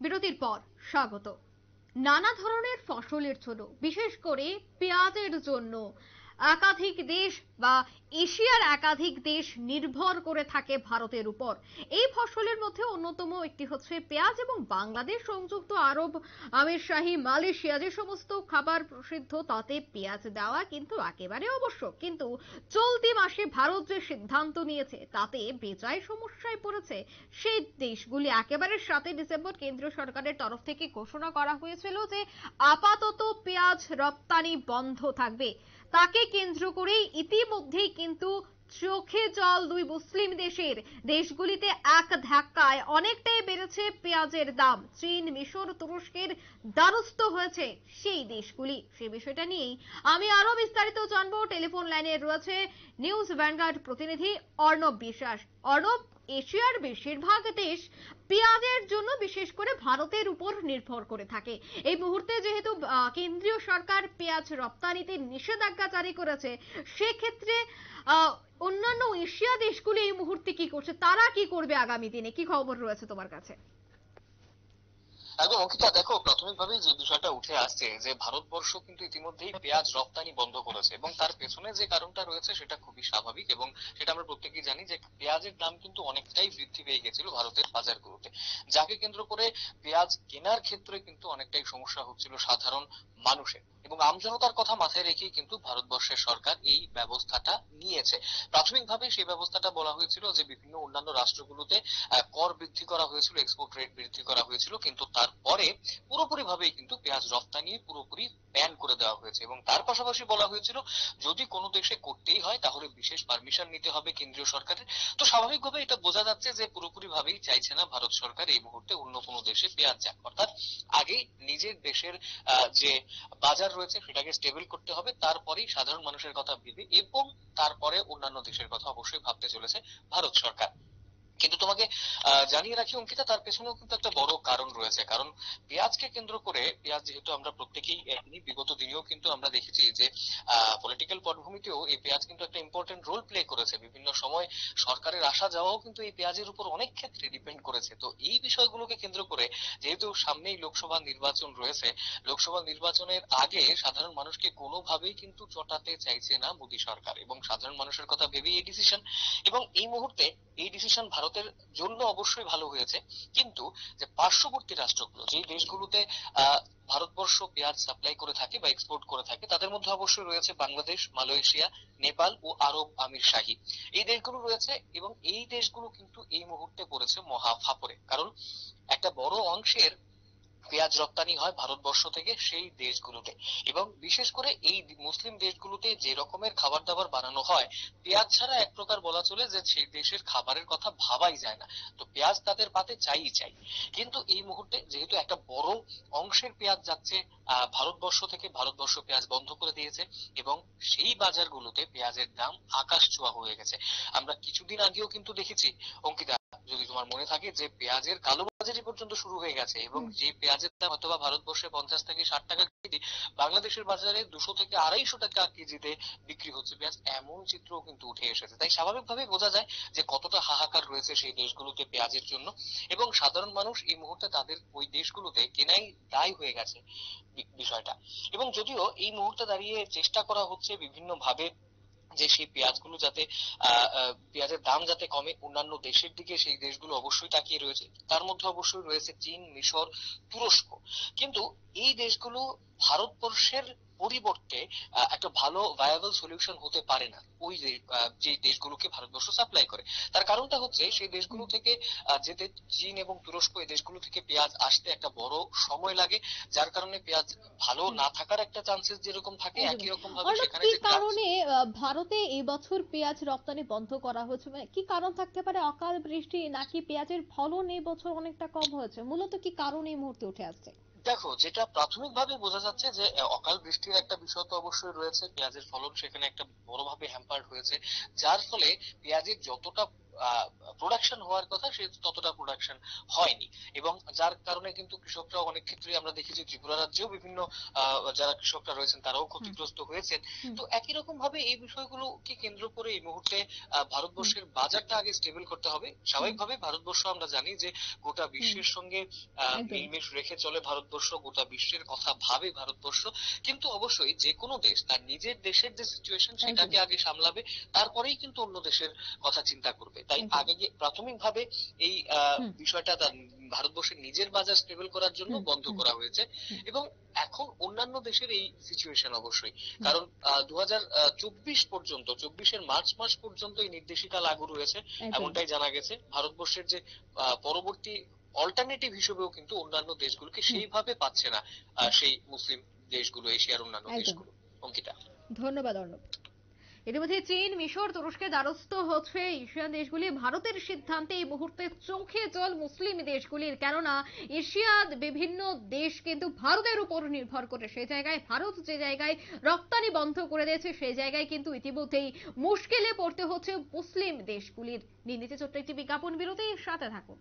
বিরতির পর স্বাগত। নানা ধরনের ফসলের জন্য, বিশেষ করে পেঁয়াজের জন্য একাধিক দেশ বা এশিয়ার একাধিক দেশ নির্ভর করে থাকে ভারতের উপর। এই ফসলের মধ্যে অন্যতম একটি হচ্ছে পেঁয়াজ, এবং বাংলাদেশ, সংযুক্ত আরব আমিরশাহী, মালয়েশিয়া যে সমস্ত খাবার প্রসিদ্ধ তাতে পেঁয়াজ দেওয়া কিন্তু একেবারে আবশ্যক। কিন্তু চলতি মাসে ভারত যে সিদ্ধান্ত নিয়েছে তাতে বেজায় সমস্যায় পড়েছে সেই দেশগুলি। একেবারে 7 ডিসেম্বর কেন্দ্রীয় সরকারের তরফ থেকে ঘোষণা করা হয়েছিল যে আপাতত পেঁয়াজ রপ্তানি বন্ধ থাকবে। তাকে কেন্দ্র করেই ইতিমধ্যেই কিন্তু চোখে জল দুই মুসলিম দেশগুলিতে এক ধাক্কায় অনেকটাই বেড়েছে পেঁয়াজের দাম। চীন, মিশর, তুরস্কের দ্বারস্থ হয়েছে সেই দেশগুলি। সেই বিষয়টা নিয়েই আমি আরো বিস্তারিত জানবো। টেলিফোন লাইনে রয়েছে নিউজ ভ্যানগার্ড প্রতিনিধি অর্ণব বিশ্বাস। অর্ণব, এশিয়ার বেশিরভাগ দেশ পেঁয়াজের জন্য বিশেষ করে ভারতের উপর নির্ভর করে থাকে। এই মুহূর্তে যেহেতু কেন্দ্রীয় সরকার পেঁয়াজ রপ্তানিতে নিষেধাজ্ঞা জারি করেছে, সেক্ষেত্রে অন্যান্য এশিয়া দেশগুলি এই মুহূর্তে কি করছে, তারা কি করবে আগামী দিনে, কি খবর রয়েছে তোমার কাছে? একদম অঙ্কিতা, দেখো প্রাথমিকভাবেই যে বিষয়টা উঠে আসছে যে ভারতবর্ষ কিন্তু ইতিমধ্যেই পেঁয়াজ রপ্তানি বন্ধ করেছে, এবং তার পেছনে যে কারণটা রয়েছে সেটা খুবই স্বাভাবিক। এবং সেটা আমরা প্রত্যেকেই জানি যে পেঁয়াজের দাম কিন্তু অনেকটাই বৃদ্ধি পেয়ে গেছিল ভারতের বাজারগুলোতে, যাকে কেন্দ্র করে পেঁয়াজ কেনার ক্ষেত্রে কিন্তু অনেকটাই সমস্যা হচ্ছিল সাধারণ মানুষের, এবং আমজনতার কথা মাথায় রেখেই কিন্তু ভারতবর্ষের সরকার এই ব্যবস্থাটা নিয়েছে। প্রাথমিকভাবে সেই ব্যবস্থাটা বলা হয়েছিল যে বিভিন্ন অন্যান্য রাষ্ট্রগুলোতে কর বৃদ্ধি করা হয়েছিল, এক্সপোর্ট রেট বৃদ্ধি করা হয়েছিল, কিন্তু তারপরে পুরোপুরি ভাবেই কিন্তু পেঁয়াজ রপ্তানি পুরোপুরি ব্যান করে দেওয়া হয়েছে। এবং তার পাশাপাশি বলা হয়েছিল যদি কোনো দেশে করতেই হয় তাহলে বিশেষ পারমিশন নিতে হবে কেন্দ্রীয় সরকারের। তো স্বাভাবিকভাবে এটা বোঝা যাচ্ছে যে পুরোপুরি ভাবেই চাইছে না ভারত সরকার এই মুহূর্তে অন্য কোনো দেশে পেঁয়াজ যাক, অর্থাৎ আগেই নিজের দেশের যে বাজার রয়েছে সেটাকে স্টেবল করতে হবে, তারপরেই সাধারণ মানুষের কথা ভেবে, এবং তারপরে অন্যান্য দেশের কথা অবশ্যই ভাবতে চলেছে ভারত সরকার। কিন্তু তোমাকে জানিয়ে রাখি অঙ্কিতা, তার পেছনেও কিন্তু একটা বড় কারণ রয়েছে। কারণ পেঁয়াজকে কেন্দ্র করে, পেঁয়াজ যেহেতু আমরা প্রত্যেকেই এখনই বিগত দিনেও কিন্তু আমরা দেখেছি যে পলিটিক্যাল পটভূমিতেও এই পেঁয়াজ কিন্তু একটা ইম্পর্টেন্ট রোল প্লে করেছে। বিভিন্ন সময় সরকারের আসা যাওয়াও কিন্তু এই পেঁয়াজের উপর অনেক ক্ষেত্রে ডিপেন্ড করেছে। তো এই বিষয়গুলোকে কেন্দ্র করে, যেহেতু সামনেই লোকসভা নির্বাচন রয়েছে, লোকসভা নির্বাচনের আগে সাধারণ মানুষকে কোনোভাবেই কিন্তু চটাতে চাইছে না মোদী সরকার, এবং সাধারণ মানুষের কথা ভেবেই এই ডিসিশন। এবং এই মুহূর্তে এই ডিসিশন ভারতের জন্য অবশ্যই ভালো হয়েছে, কিন্তু যে পার্শ্ববর্তী রাষ্ট্রগুলো, যে দেশগুলোতে আহ ভারতবর্ষ পেঁয়াজ সাপ্লাই করে থাকে বা এক্সপোর্ট করে থাকে, তাদের মধ্যে অবশ্যই রয়েছে বাংলাদেশ, মালয়েশিয়া, নেপাল ও আরব আমিরশাহী। এই দেশগুলো রয়েছে, এবং এই দেশগুলো কিন্তু এই মুহূর্তে পড়েছে মহা ফাপড়ে। কারণ একটা বড় অংশের পেঁয়াজ রপ্তানি হয় ভারতবর্ষ থেকে সেই দেশগুলোতে, এবং বিশেষ করে এই মুসলিম দেশগুলোতে যে রকমের খাবার দাবার বানানো হয়, পেঁয়াজ ছাড়া এক প্রকার বলা চলে যে সেই দেশের খাবারের কথা ভাবাই যায় না। তো পেঁয়াজ তাদের পাতে চাই চাই। কিন্তু এই মুহূর্তে যেহেতু একটা বড় অংশের পেঁয়াজ যাচ্ছে ভারতবর্ষ থেকে, ভারতবর্ষ পেঁয়াজ বন্ধ করে দিয়েছে, এবং সেই বাজারগুলোতে পেঁয়াজের দাম আকাশ ছোঁয়া হয়ে গেছে। আমরা কিছুদিন আগেও কিন্তু দেখেছি অঙ্কিতা, যদি তোমার মনে থাকে, যে পেঁয়াজের কালোবাজারি পর্যন্ত শুরু হয়ে গেছে, এবং যে পেঁয়াজের দাম হয়তোবা ভারতবর্ষে 50 থেকে 60 টাকা কেজি, বাংলাদেশের বাজারে 200 থেকে 250 টাকা কেজিতে বিক্রি হচ্ছে পেঁয়াজ, এমন চিত্রও কিন্তু উঠে এসেছে। তাই স্বাভাবিকভাবে বোঝা যায় যে কতটা হাহাকার রয়েছে সেই দেশগুলোতে পেঁয়াজের জন্য, এবং সাধারণ মানুষ এই মুহূর্তে তাদের ওই দেশগুলোতে কেনাই দায় হয়ে গেছে বিষয়টা। এবং যদিও এই মুহূর্তে দাঁড়িয়ে চেষ্টা করা হচ্ছে বিভিন্ন ভাবে যে সেই পেঁয়াজগুলো যাতে পেঁয়াজের দাম যাতে কমে, অন্যান্য দেশের দিকে সেই দেশগুলো অবশ্যই তাকিয়ে রয়েছে। তার মধ্যে অবশ্যই রয়েছে চীন, মিশর, তুরস্ক। কিন্তু এই দেশগুলো ভারতবর্ষের পরিবর্তে একটা ভালো ভায়াবল সলিউশন হতে পারে না ওই যে দেশগুলোকে ভারতবর্ষ সাপ্লাই করে। তার কারণটা হচ্ছে সেই দেশগুলো থেকে যেতে চীন এবং তুরস্ক, এই দেশগুলো থেকে পেঁয়াজ আসতে একটা বড় সময় লাগে, যার কারণে পেঁয়াজ ভালো না থাকার একটা চান্সেস যেরকম থাকে, একদমই। একই রকম ভাবে অর্ণব, সেখানে কি যে কারণে ভারতে এবছর পেঁয়াজ রপ্তানি বন্ধ করা হয়েছে, মানে কি কারণ থাকতে পারে? অকাল বৃষ্টি, নাকি পেঁয়াজের ফলন এই বছর অনেকটা কম হয়েছে? মূলত কি কারণ এই মুহূর্তে উঠে আসছে? দেখো, যেটা প্রাথমিকভাবে বোঝা যাচ্ছে যে অকাল বৃষ্টির একটা বিষয় তো অবশ্যই রয়েছে, পেঁয়াজের ফলন সেখানে একটা বড়ভাবে হ্যাম্পার্ড হয়েছে, যার ফলে পেঁয়াজের যতটা প্রোডাকশন হওয়ার কথা সে ততটা প্রোডাকশন হয়নি, এবং যার কারণে কিন্তু কৃষকরা অনেক ক্ষেত্রে আমরা দেখেছি ত্রিপুরা রাজ্যেও বিভিন্ন যারা কৃষকরা রয়েছেন তারাও ক্ষতিগ্রস্ত হয়েছেন। তো একই রকম ভাবে এই বিষয়গুলোকে কেন্দ্র করে এই মুহূর্তে ভারতবর্ষের বাজারটা আগে স্টেবল করতে হবে। স্বাভাবিকভাবে ভারতবর্ষ আমরা জানি যে গোটা বিশ্বের সঙ্গে একদম মিলমিশ রেখে চলে ভারতবর্ষ, গোটা বিশ্বের কথা ভাবে ভারতবর্ষ, কিন্তু অবশ্যই যে কোনো দেশ তার নিজের দেশের যে সিচুয়েশন সেটাকে আগে সামলাবে, তারপরেই কিন্তু অন্য দেশের কথা চিন্তা করবে। তাই একদম। আগে প্রাথমিকভাবে এই বিষয়টা ভারতবর্ষের নিজের বাজার স্টেবল করার জন্য বন্ধ করা হয়েছে, এবং এখন অন্যান্য দেশের এই সিচুয়েশন অবশ্যই, কারণ 2024 পর্যন্ত 24-এর মার্চ মাস পর্যন্ত এই নির্দেশিকা লাগু রয়েছে এমনটাই জানা গেছে। ভারতবর্ষের যে পরবর্তী অল্টারনেটিভ হিসেবেও কিন্তু অন্যান্য দেশগুলোকে সেইভাবে পাচ্ছে না সেই মুসলিম দেশগুলো, এশিয়ার অন্যান্য দেশগুলো। অঙ্কিতা, ধন্যবাদ অর্ণব। ইতিমধ্যে চীন, মিশর, তুরস্কের দ্বারস্থ হচ্ছে এশিয়ান দেশগুলি। ভারতের সিদ্ধান্তে এই মুহূর্তে চোখে জল মুসলিম দেশগুলির, কেননা এশিয়ার বিভিন্ন দেশ কিন্তু ভারতের উপর নির্ভর করে। সেই জায়গায় ভারত যে জায়গায় রপ্তানি বন্ধ করে দিয়েছে সেই জায়গায় কিন্তু ইতিমধ্যেই মুশকিলে পড়তে হচ্ছে মুসলিম দেশগুলির। নিয়ে নিতে ছোট্ট একটি বিজ্ঞাপন বিরতি, সাথে থাকুন।